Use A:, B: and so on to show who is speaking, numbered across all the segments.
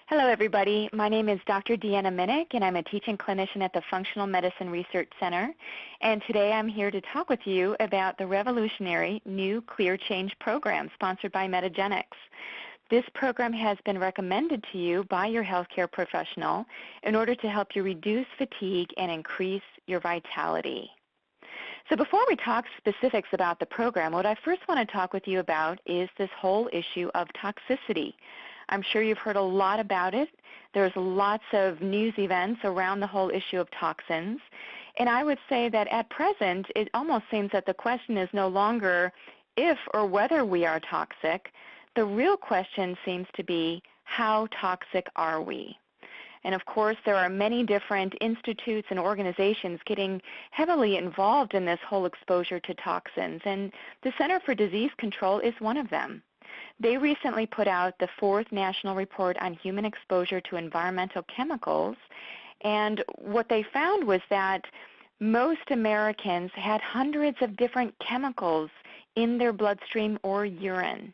A: Hello, everybody. My name is Dr. Deanna Minnick, and I'm a teaching clinician at the Functional Medicine Research Center. And today I'm here to talk with you about the revolutionary new Clear Change program sponsored by Metagenics. This program has been recommended to you by your healthcare professional in order to help you reduce fatigue and increase your vitality. So before we talk specifics about the program, what I first want to talk with you about is this whole issue of toxicity. I'm sure you've heard a lot about it. There's lots of news events around the whole issue of toxins. And I would say that at present, it almost seems that the question is no longer if or whether we are toxic. The real question seems to be, how toxic are we? And of course, there are many different institutes and organizations getting heavily involved in this whole exposure to toxins. And the Center for Disease Control is one of them. They recently put out the 4th National Report on Human Exposure to Environmental Chemicals, and what they found was that most Americans had hundreds of different chemicals in their bloodstream or urine.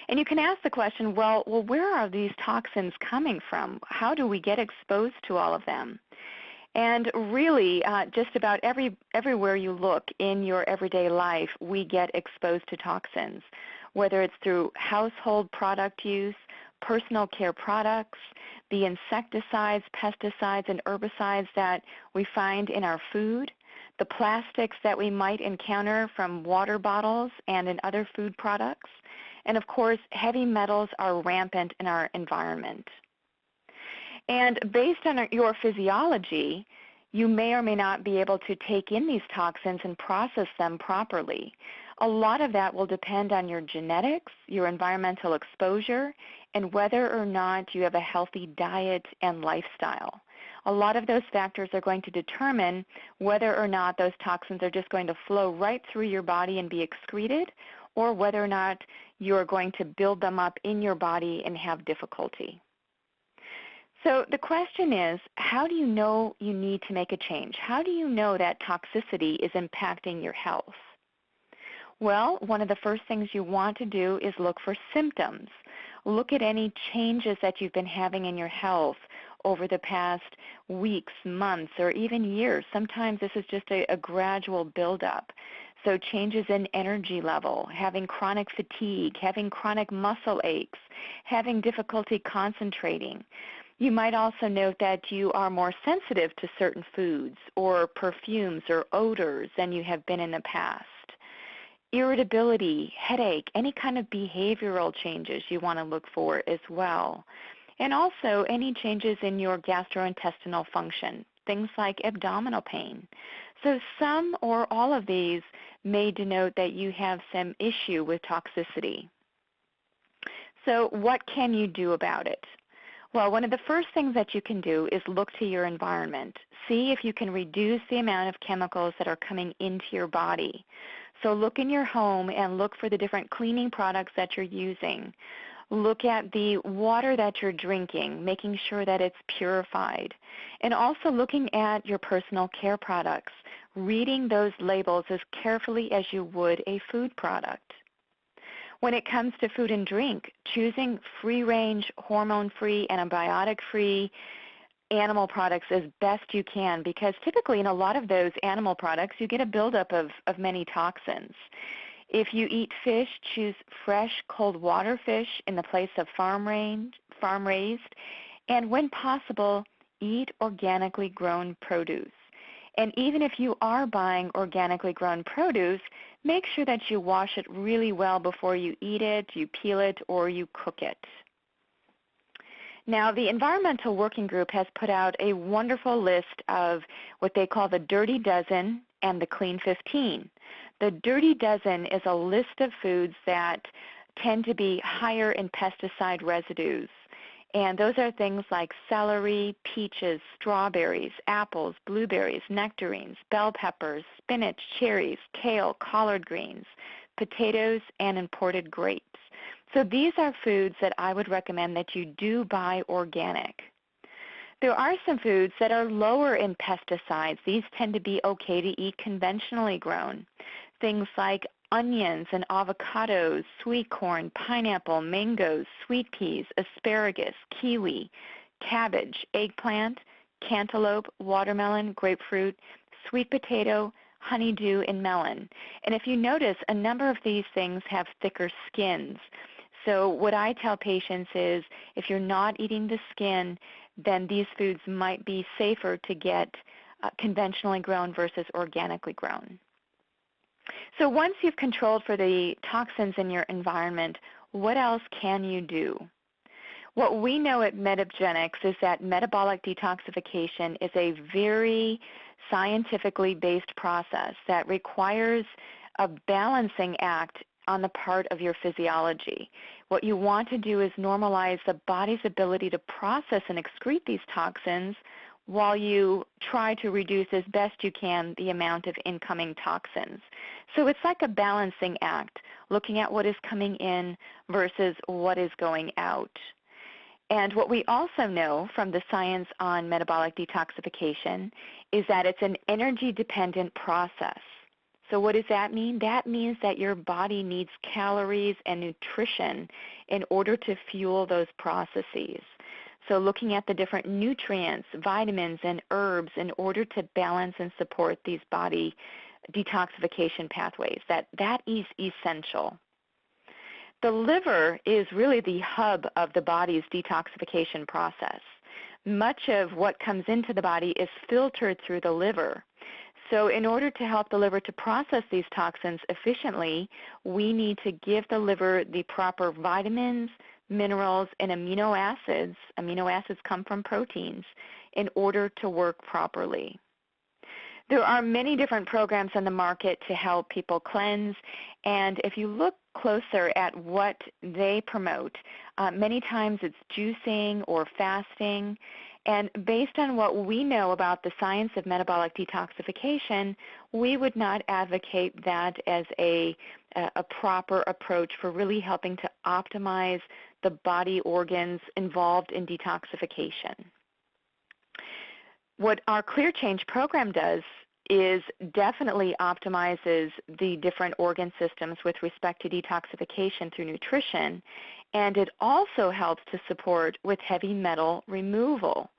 A: And you can ask the question, well, where are these toxins coming from? How do we get exposed to all of them? And really, just about everywhere you look in your everyday life, we get exposed to toxins, whether it's through household product use, personal care products, the insecticides, pesticides, and herbicides that we find in our food, the plastics that we might encounter from water bottles and in other food products, and of course, heavy metals are rampant in our environment. And based on your physiology, you may or may not be able to take in these toxins and process them properly. A lot of that will depend on your genetics, your environmental exposure, and whether or not you have a healthy diet and lifestyle. A lot of those factors are going to determine whether or not those toxins are just going to flow right through your body and be excreted, or whether or not you're going to build them up in your body and have difficulty. So the question is, how do you know you need to make a change? How do you know that toxicity is impacting your health? Well, one of the first things you want to do is look for symptoms. Look at any changes that you've been having in your health over the past weeks, months, or even years. Sometimes this is just a gradual buildup. So changes in energy level, having chronic fatigue, having chronic muscle aches, having difficulty concentrating. You might also note that you are more sensitive to certain foods or perfumes or odors than you have been in the past. Irritability, headache, any kind of behavioral changes you want to look for as well. And also any changes in your gastrointestinal function, things like abdominal pain. So some or all of these may denote that you have some issue with toxicity. So what can you do about it? Well, one of the first things that you can do is look to your environment. See if you can reduce the amount of chemicals that are coming into your body. So look in your home and look for the different cleaning products that you're using. Look at the water that you're drinking, making sure that it's purified. And also looking at your personal care products, reading those labels as carefully as you would a food product. When it comes to food and drink, choosing free-range, hormone-free, antibiotic-free animal products as best you can, because typically in a lot of those animal products you get a buildup of many toxins. If you eat fish, choose fresh, cold water fish in the place of farm-raised, and when possible, eat organically grown produce. And even if you are buying organically grown produce, make sure that you wash it really well before you eat it, you peel it, or you cook it. Now, the Environmental Working Group has put out a wonderful list of what they call the Dirty Dozen and the Clean 15. The Dirty Dozen is a list of foods that tend to be higher in pesticide residues. And those are things like celery, peaches, strawberries, apples, blueberries, nectarines, bell peppers, spinach, cherries, kale, collard greens, potatoes, and imported grapes. So these are foods that I would recommend that you do buy organic. There are some foods that are lower in pesticides. These tend to be okay to eat conventionally grown. Things like onions and avocados, sweet corn, pineapple, mangoes, sweet peas, asparagus, kiwi, cabbage, eggplant, cantaloupe, watermelon, grapefruit, sweet potato, honeydew, and melon. And if you notice, a number of these things have thicker skins. So what I tell patients is if you're not eating the skin, then these foods might be safer to get conventionally grown versus organically grown. So once you've controlled for the toxins in your environment, what else can you do? What we know at Metagenics is that metabolic detoxification is a very scientifically based process that requires a balancing act on the part of your physiology. What you want to do is normalize the body's ability to process and excrete these toxins while you try to reduce as best you can the amount of incoming toxins. So it's like a balancing act, looking at what is coming in versus what is going out. And what we also know from the science on metabolic detoxification is that it's an energy-dependent process. So what does that mean? That means that your body needs calories and nutrition in order to fuel those processes. So looking at the different nutrients, vitamins, and herbs in order to balance and support these body detoxification pathways, that is essential. The liver is really the hub of the body's detoxification process. Much of what comes into the body is filtered through the liver. So in order to help the liver to process these toxins efficiently, we need to give the liver the proper vitamins, minerals, and amino acids. Amino acids come from proteins in order to work properly. There are many different programs on the market to help people cleanse, and if you look closer at what they promote, many times it's juicing or fasting. And based on what we know about the science of metabolic detoxification, we would not advocate that as a proper approach for really helping to optimize the body organs involved in detoxification. What our Clear Change program does is definitely optimizes the different organ systems with respect to detoxification through nutrition, and it also helps to support with heavy metal removal.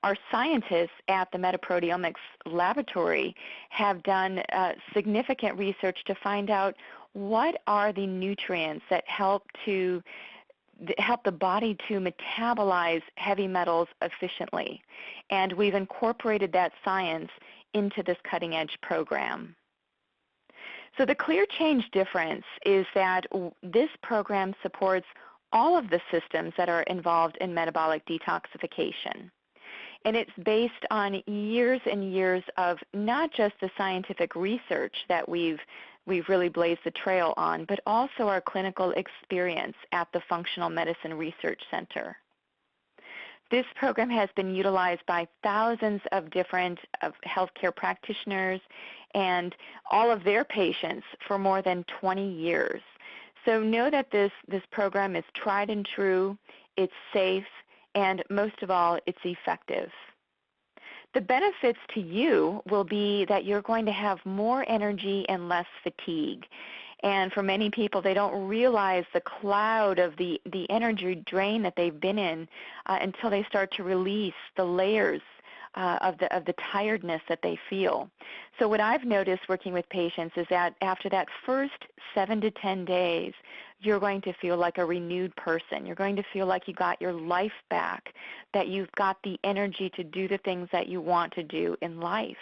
A: Our scientists at the Metaproteomics Laboratory have done significant research to find out what are the nutrients that help the body to metabolize heavy metals efficiently. And we've incorporated that science into this cutting-edge program. So the Clear Change difference is that this program supports all of the systems that are involved in metabolic detoxification. And it's based on years and years of not just the scientific research that we've really blazed the trail on, but also our clinical experience at the Functional Medicine Research Center. This program has been utilized by thousands of different healthcare practitioners and all of their patients for more than 20 years. So know that this program is tried and true, it's safe, and most of all, it's effective. The benefits to you will be that you're going to have more energy and less fatigue. And for many people, they don't realize the cloud of the energy drain that they've been in until they start to release the layers of the tiredness that they feel. So what I've noticed working with patients is that after that first 7 to 10 days, you're going to feel like a renewed person. You're going to feel like you got your life back, that you've got the energy to do the things that you want to do in life.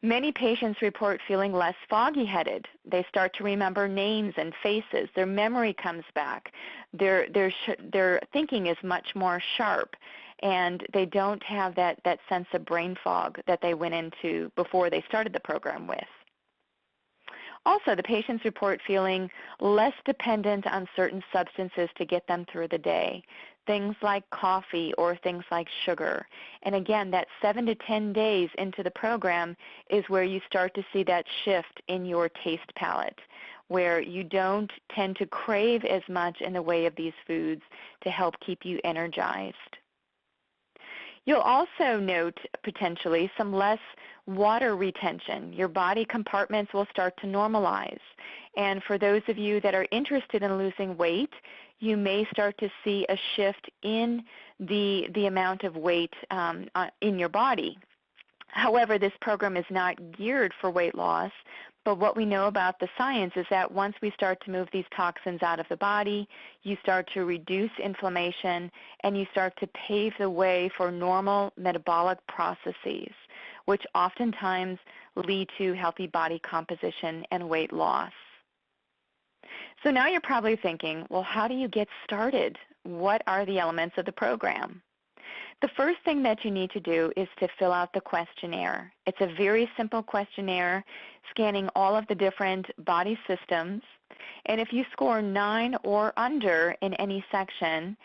A: Many patients report feeling less foggy-headed. They start to remember names and faces. Their memory comes back. Their thinking is much more sharp, and they don't have that sense of brain fog that they went into before they started the program with. Also, the patients report feeling less dependent on certain substances to get them through the day, things like coffee or things like sugar. And again, that 7 to 10 days into the program is where you start to see that shift in your taste palette, where you don't tend to crave as much in the way of these foods to help keep you energized. You'll also note potentially some less water retention. Your body compartments will start to normalize. And for those of you that are interested in losing weight, you may start to see a shift in the amount of weight in your body. However, this program is not geared for weight loss, but what we know about the science is that once we start to move these toxins out of the body, you start to reduce inflammation and you start to pave the way for normal metabolic processes, which oftentimes lead to healthy body composition and weight loss. So now you're probably thinking, well, how do you get started? What are the elements of the program? The first thing that you need to do is to fill out the questionnaire. It's a very simple questionnaire scanning all of the different body systems. And if you score 9 or under in any section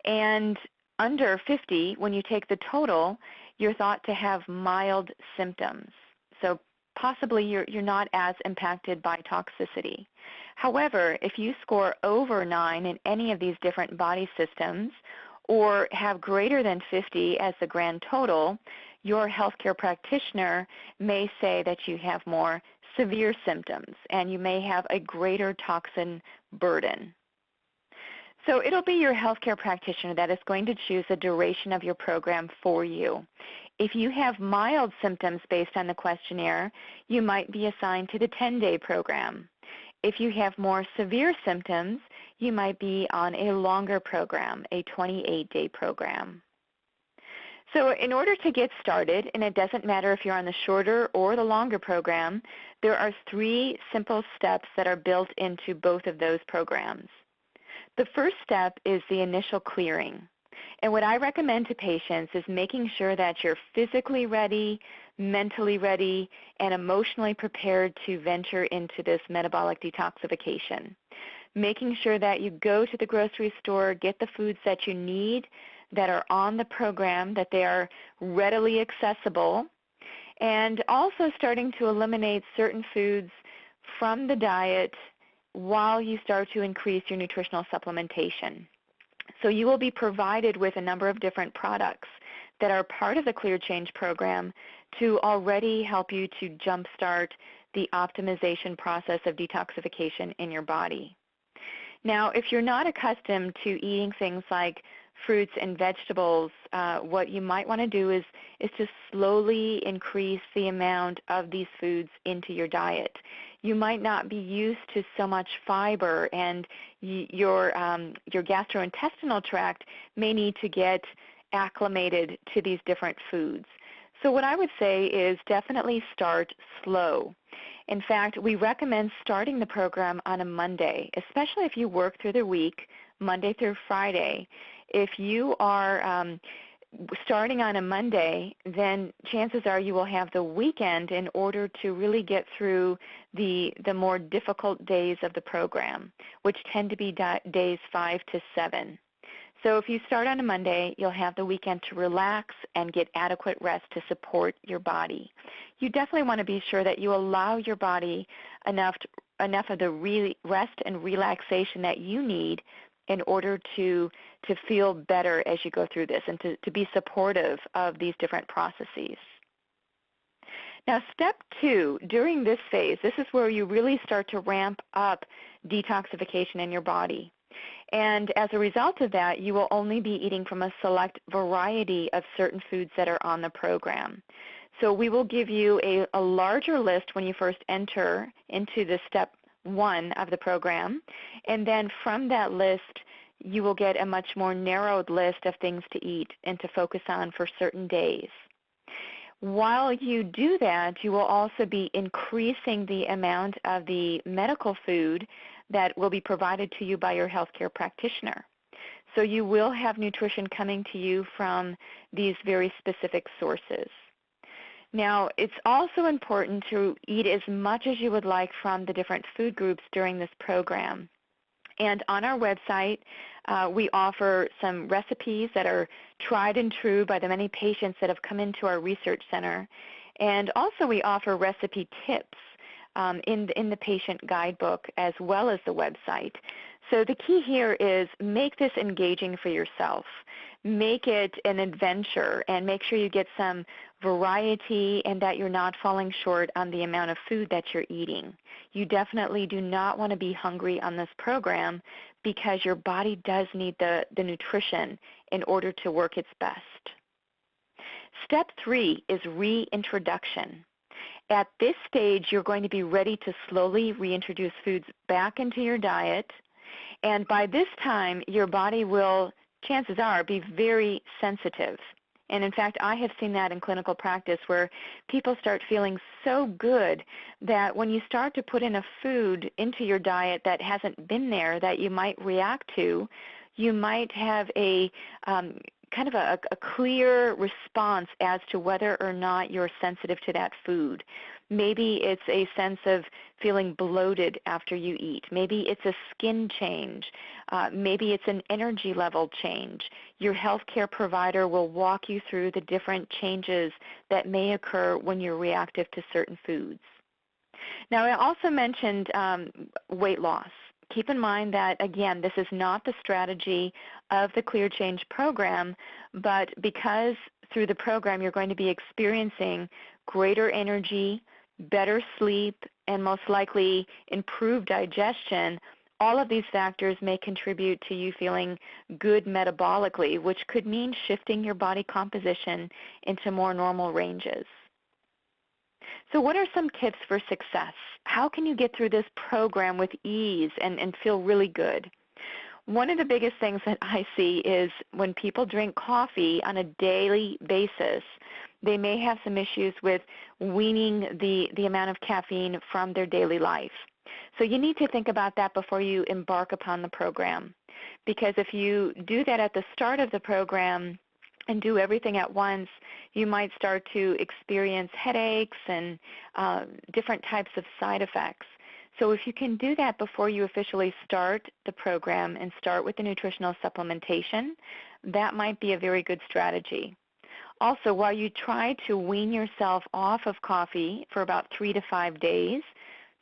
A: and under 50, when you take the total, you're thought to have mild symptoms. So possibly you're not as impacted by toxicity. However, if you score over 9 in any of these different body systems, or have greater than 50 as the grand total, your healthcare practitioner may say that you have more severe symptoms and you may have a greater toxin burden. So it'll be your healthcare practitioner that is going to choose the duration of your program for you. If you have mild symptoms based on the questionnaire, you might be assigned to the 10-day program. If you have more severe symptoms, you might be on a longer program, a 28-day program. So in order to get started, and it doesn't matter if you're on the shorter or the longer program, there are 3 simple steps that are built into both of those programs. The first step is the initial clearing. And what I recommend to patients is making sure that you're physically ready, mentally ready, and emotionally prepared to venture into this metabolic detoxification. Making sure that you go to the grocery store, get the foods that you need that are on the program, that they are readily accessible, and also starting to eliminate certain foods from the diet while you start to increase your nutritional supplementation. So you will be provided with a number of different products that are part of the Clear Change program to already help you to jumpstart the optimization process of detoxification in your body. Now, if you're not accustomed to eating things like fruits and vegetables, what you might want to do is to slowly increase the amount of these foods into your diet. You might not be used to so much fiber, and your gastrointestinal tract may need to get acclimated to these different foods. So what I would say is definitely start slow. In fact, we recommend starting the program on a Monday, especially if you work through the week, Monday through Friday. If you are starting on a Monday, then chances are you will have the weekend in order to really get through the more difficult days of the program, which tend to be days 5 to 7. So if you start on a Monday, you'll have the weekend to relax and get adequate rest to support your body. You definitely want to be sure that you allow your body enough of the rest and relaxation that you need in order to feel better as you go through this and to be supportive of these different processes. Now, step 2, during this phase, this is where you really start to ramp up detoxification in your body. And as a result of that, you will only be eating from a select variety of certain foods that are on the program. So we will give you a larger list when you first enter into the step 1 of the program, and then from that list, you will get a much more narrowed list of things to eat and to focus on for certain days. While you do that, you will also be increasing the amount of the medical food that will be provided to you by your healthcare practitioner. So you will have nutrition coming to you from these very specific sources. Now, it's also important to eat as much as you would like from the different food groups during this program. And on our website, we offer some recipes that are tried and true by the many patients that have come into our research center. And also we offer recipe tips in the patient guidebook as well as the website. So the key here is make this engaging for yourself. Make it an adventure and make sure you get some variety and that you're not falling short on the amount of food that you're eating. You definitely do not want to be hungry on this program because your body does need the nutrition in order to work its best. Step 3 is reintroduction. At this stage, you're going to be ready to slowly reintroduce foods back into your diet. And by this time, your body will, chances are, be very sensitive. And in fact, I have seen that in clinical practice where people start feeling so good that when you start to put in a food into your diet that hasn't been there that you might react to, you might have a kind of a clear response as to whether or not you're sensitive to that food. Maybe it's a sense of feeling bloated after you eat. Maybe it's a skin change. Maybe it's an energy level change. Your healthcare provider will walk you through the different changes that may occur when you're reactive to certain foods. Now, I also mentioned weight loss. Keep in mind that, again, this is not the strategy of the Clear Change program, but because through the program you're going to be experiencing greater energy, better sleep, and most likely improved digestion, all of these factors may contribute to you feeling good metabolically, which could mean shifting your body composition into more normal ranges. So what are some tips for success? How can you get through this program with ease and feel really good? One of the biggest things that I see is when people drink coffee on a daily basis, they may have some issues with weaning the amount of caffeine from their daily life. So you need to think about that before you embark upon the program. Because if you do that at the start of the program and do everything at once, you might start to experience headaches and different types of side effects. So if you can do that before you officially start the program and start with the nutritional supplementation, that might be a very good strategy. Also, while you try to wean yourself off of coffee for about 3 to 5 days,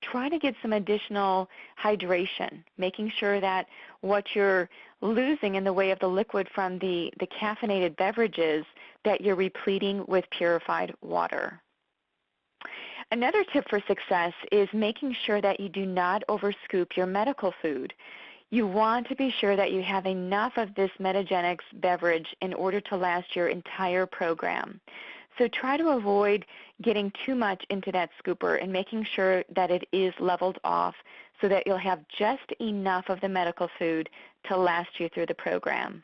A: try to get some additional hydration, making sure that what you're losing in the way of the liquid from the caffeinated beverages, that you're repleting with purified water. Another tip for success is making sure that you do not overscoop your medical food. You want to be sure that you have enough of this Metagenics beverage in order to last your entire program. So try to avoid getting too much into that scooper and making sure that it is leveled off so that you'll have just enough of the medical food to last you through the program.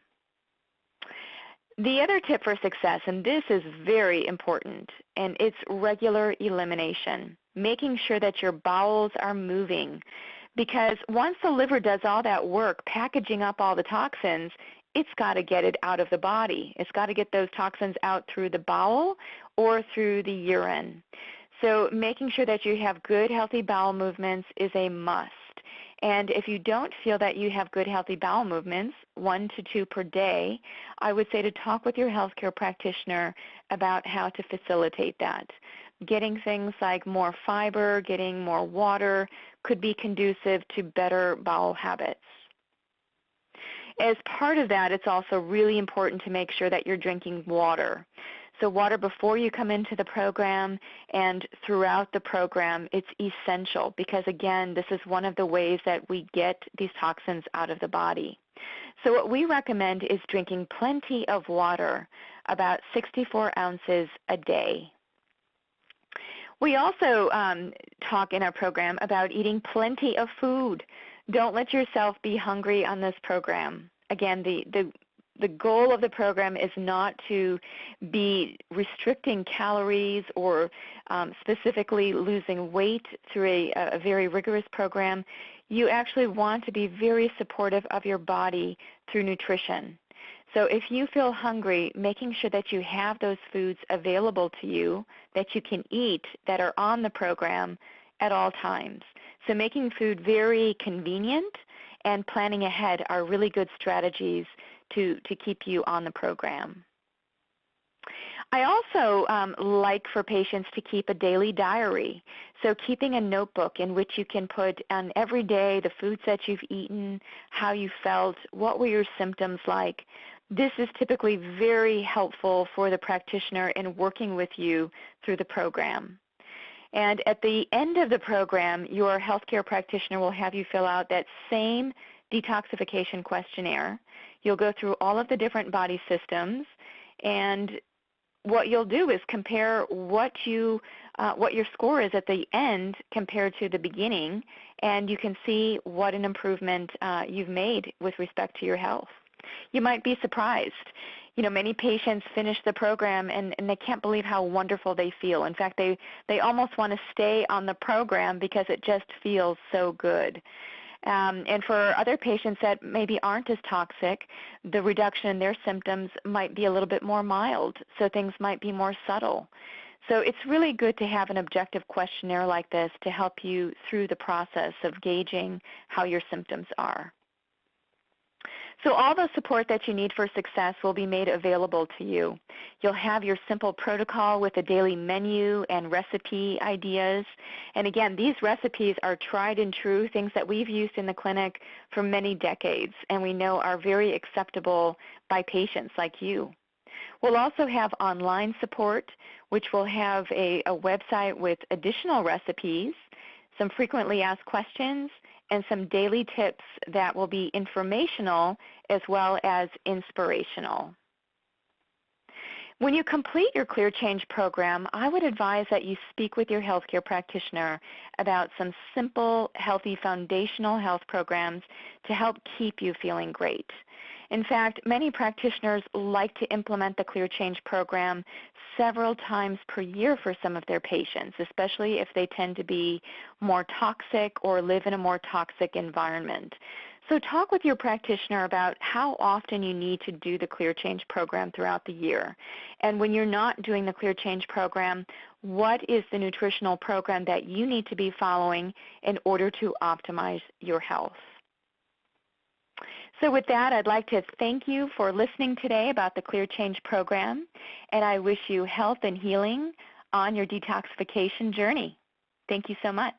A: The other tip for success, and this is very important, and it's regular elimination, making sure that your bowels are moving. Because once the liver does all that work packaging up all the toxins, it's got to get it out of the body. It's got to get those toxins out through the bowel or through the urine. So making sure that you have good, healthy bowel movements is a must. And if you don't feel that you have good, healthy bowel movements, 1 to 2 per day, I would say to talk with your healthcare practitioner about how to facilitate that. Getting things like more fiber, getting more water could be conducive to better bowel habits. As part of that, it's also really important to make sure that you're drinking water. So water before you come into the program and throughout the program, it's essential because, again, this is one of the ways that we get these toxins out of the body. So what we recommend is drinking plenty of water, about 64 ounces a day. We also talk in our program about eating plenty of food. Don't let yourself be hungry on this program. Again, the goal of the program is not to be restricting calories or specifically losing weight through a very rigorous program. You actually want to be very supportive of your body through nutrition. So if you feel hungry, making sure that you have those foods available to you that you can eat that are on the program at all times. So making food very convenient and planning ahead are really good strategies to keep you on the program. I also like for patients to keep a daily diary. So keeping a notebook in which you can put on every day the foods that you've eaten, how you felt, what were your symptoms like. This is typically very helpful for the practitioner in working with you through the program. And at the end of the program, your healthcare practitioner will have you fill out that same detoxification questionnaire. You'll go through all of the different body systems, and what you'll do is compare what your score is at the end compared to the beginning, and you can see what an improvement you've made with respect to your health. You might be surprised. Many patients finish the program and they can't believe how wonderful they feel. In fact, they almost want to stay on the program because it just feels so good. And for other patients that maybe aren't as toxic, the reduction in their symptoms might be a little bit more mild, so things might be more subtle. So it's really good to have an objective questionnaire like this to help you through the process of gauging how your symptoms are. So all the support that you need for success will be made available to you. You'll have your simple protocol with a daily menu and recipe ideas. And again, these recipes are tried and true, things that we've used in the clinic for many decades and we know are very acceptable by patients like you. We'll also have online support, which will have a website with additional recipes, some frequently asked questions, and some daily tips that will be informational as well as inspirational. When you complete your Clear Change program, I would advise that you speak with your healthcare practitioner about some simple, healthy, foundational health programs to help keep you feeling great. In fact, many practitioners like to implement the Clear Change program several times per year for some of their patients, especially if they tend to be more toxic or live in a more toxic environment. So talk with your practitioner about how often you need to do the Clear Change program throughout the year. And when you're not doing the Clear Change program, what is the nutritional program that you need to be following in order to optimize your health? So with that, I'd like to thank you for listening today about the Clear Change program, and I wish you health and healing on your detoxification journey. Thank you so much.